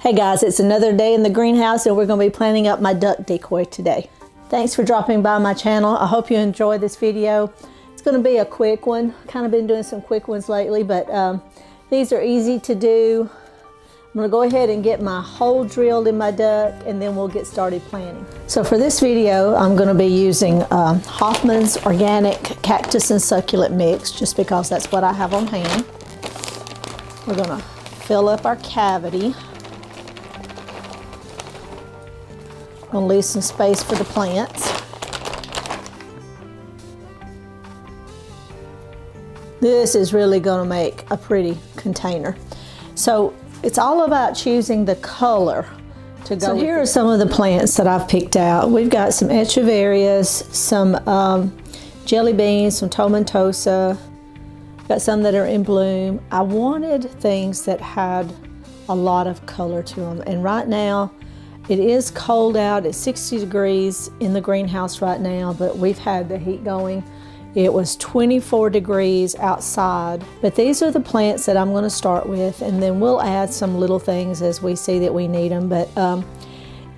Hey guys, it's another day in the greenhouse and we're going to be planting up my duck decoy today. Thanks for dropping by my channel. I hope you enjoy this video. It's going to be a quick one. Kind of been doing some quick ones lately, but these are easy to do. I'm going to go ahead and get my hole drilled in my duck and then we'll get started planting. So for this video, I'm going to be using Hoffman's Organic Cactus and Succulent Mix, just because that's what I have on hand. We're going to fill up our cavity. Gonna leave some space for the plants. This is really gonna make a pretty container. So it's all about choosing the color to go. So here are some of the plants that I've picked out. We've got some echeverias, some jelly beans, some tomentosa, got some that are in bloom. I wanted things that had a lot of color to them, and right now it is cold out. It's 60 degrees in the greenhouse right now, but we've had the heat going. It was 24 degrees outside. But these are the plants that I'm going to start with, and then we'll add some little things as we see that we need them. But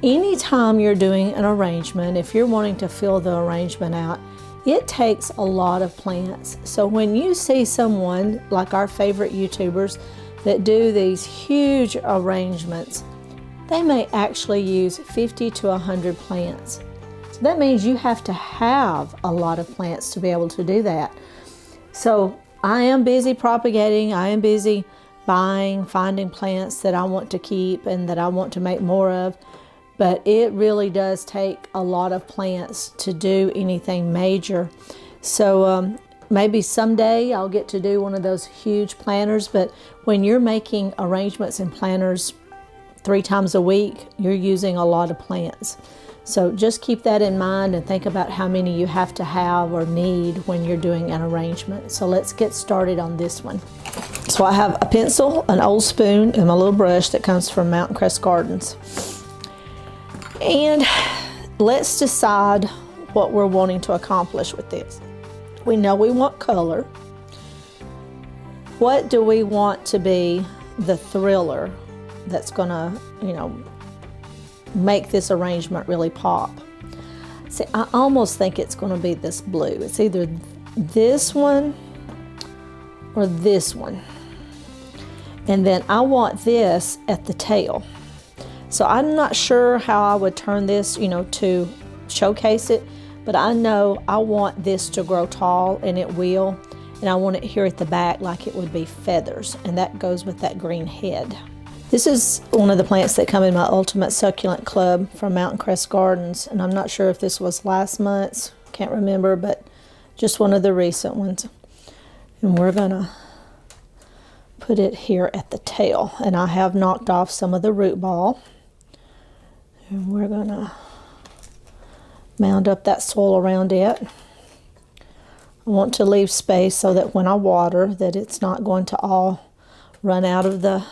anytime you're doing an arrangement, if you're wanting to fill the arrangement out, it takes a lot of plants. So when you see someone like our favorite YouTubers that do these huge arrangements, they may actually use 50 to 100 plants. So that means you have to have a lot of plants to be able to do that. So I am busy propagating, I am busy buying, finding plants that I want to keep and that I want to make more of, but it really does take a lot of plants to do anything major. So maybe someday I'll get to do one of those huge planters, but when you're making arrangements and planters 3 times a week, you're using a lot of plants. So just keep that in mind and think about how many you have to have or need when you're doing an arrangement. So let's get started on this one. So I have a pencil, an old spoon, and my little brush that comes from Mountain Crest Gardens. And let's decide what we're wanting to accomplish with this. We know we want color. What do we want to be the thriller that's gonna, make this arrangement really pop? See, I almost think it's gonna be this blue. It's either this one or this one. And then I want this at the tail. So I'm not sure how I would turn this, to showcase it, but I know I want this to grow tall, and it will. And I want it here at the back like it would be feathers, and that goes with that green head. This is one of the plants that come in my Ultimate Succulent Club from Mountain Crest Gardens, and I'm not sure if this was last month's, can't remember, but just one of the recent ones. And we're gonna put it here at the tail, and I have knocked off some of the root ball, and we're gonna mound up that soil around it. I want to leave space so that when I water, that it's not going to all run out of the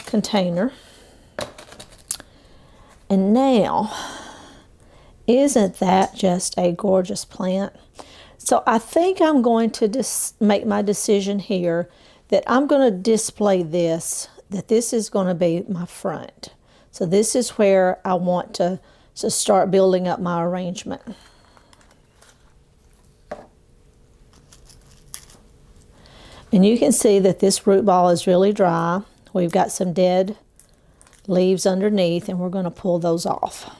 container. And now, isn't that just a gorgeous plant? So I think I'm going to make my decision here that I'm going to display this, that this is going to be my front. So this is where I want to start building up my arrangement. And you can see that this root ball is really dry. We've got some dead leaves underneath, and we're going to pull those off.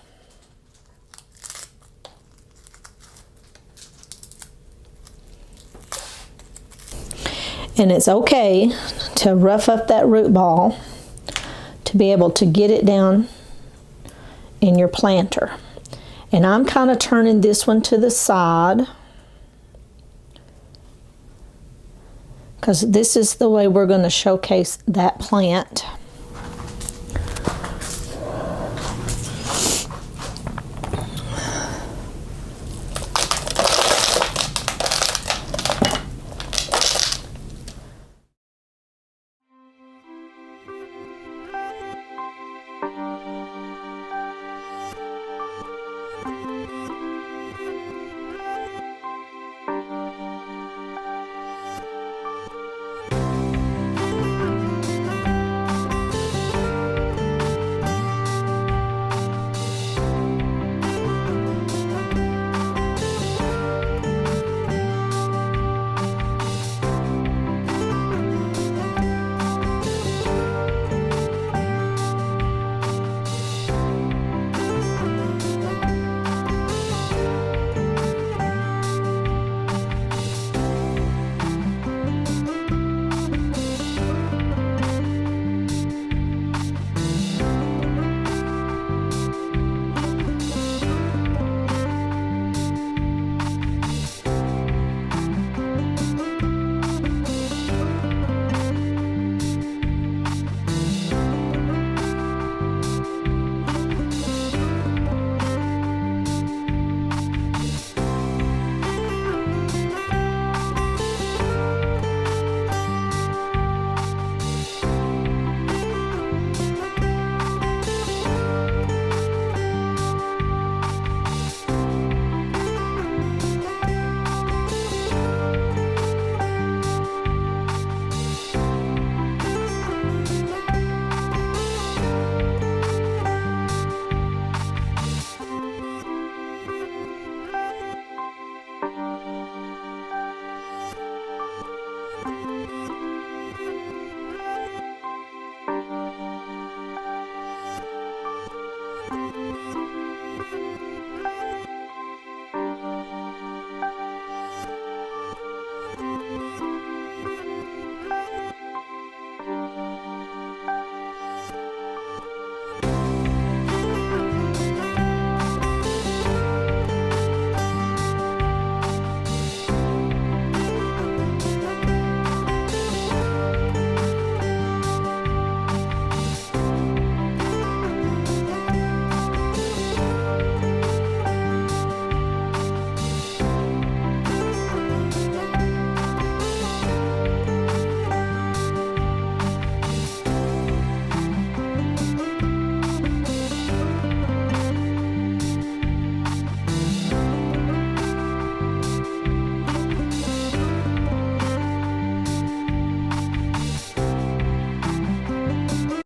And it's okay to rough up that root ball to be able to get it down in your planter. And I'm kind of turning this one to the side, because this is the way we're going to showcase that plant.